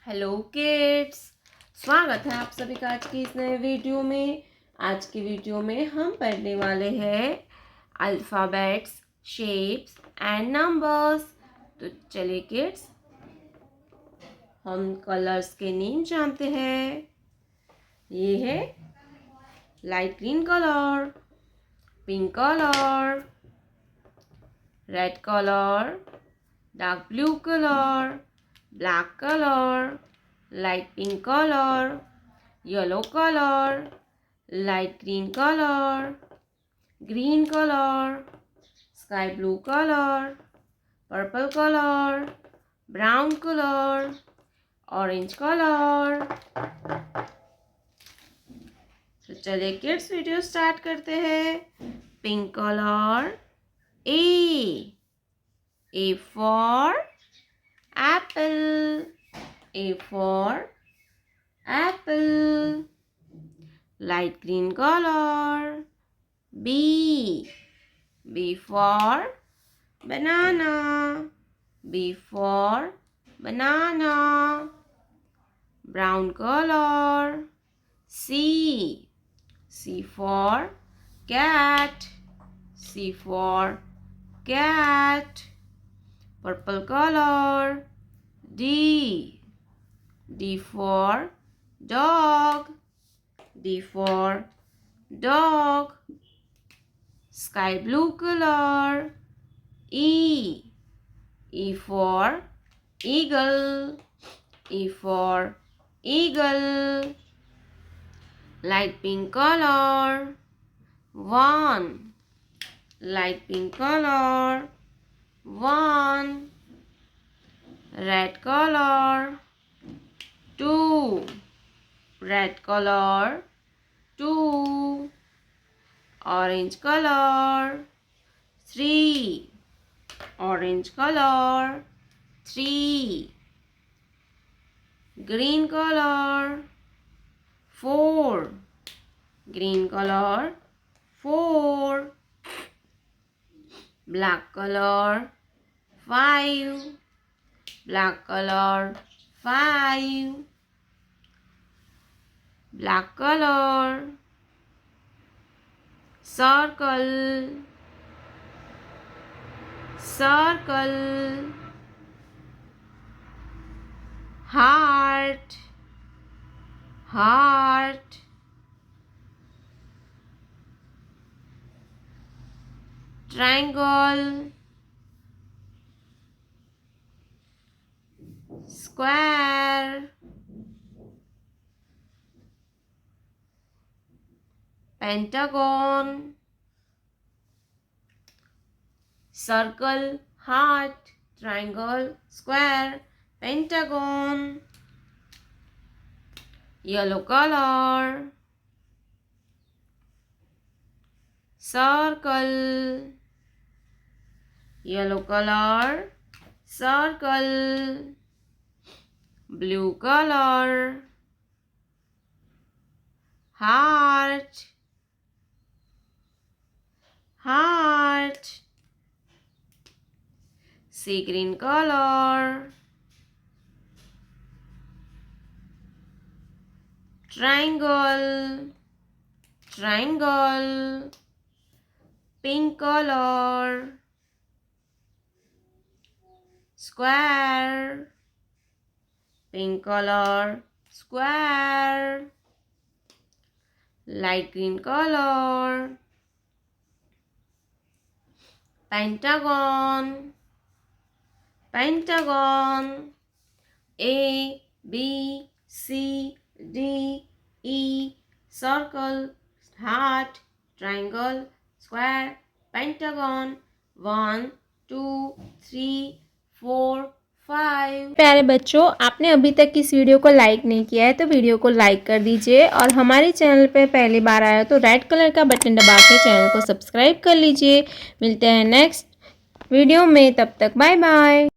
Hello kids, स्वागत है आप सभी का आज की इस नए वीडियो में। आज की वीडियो में हम पढ़ने वाले हैं अल्फ़ाबेट्स, शेप्स एंड नंबर्स। तो चलिए किड्स, हम कलर्स के नेम जानते हैं। ये है light green colour, pink colour, red colour, dark blue colour, black color, light pink color, yellow color, light green color, green color, sky blue color, purple color, brown color, orange color। तो चलिए kids video start करते हैं। Pink colour, A for apple, A for apple. Light green color, B for banana, B for banana. Brown color, C for cat, C for cat. Purple color, D for dog, D for dog. Sky blue color, E for eagle, E for eagle. Light pink color, 1, light pink color, 1. Red color, 2, red color, 2. Orange color, 3, orange color, 3. Green color, 4, green color, 4. Black color, 5, black color, 5. Black color, circle, circle. Heart, heart. Triangle, square, pentagon. Circle, heart, triangle, square, pentagon. Yellow color, circle, yellow color, circle. Blue color, heart, heart. Sea green color, triangle, triangle. Pink color, square, pink color, square. Light green color, pentagon, pentagon. A, B, C, D, E, circle, heart, triangle, square, pentagon. 1, 2, 3, 4, 5। प्यारे बच्चों, आपने अभी तक इस video को like नहीं किया है तो वीडियो को लाइक कर दीजिए और हमारे चैनल पे पहली बार आया तो रेड कलर का बटन दबा के चैनल को सब्सक्राइब कर लीजिए। मिलते हैं नेक्स्ट वीडियो में, तब तक बाय बाय।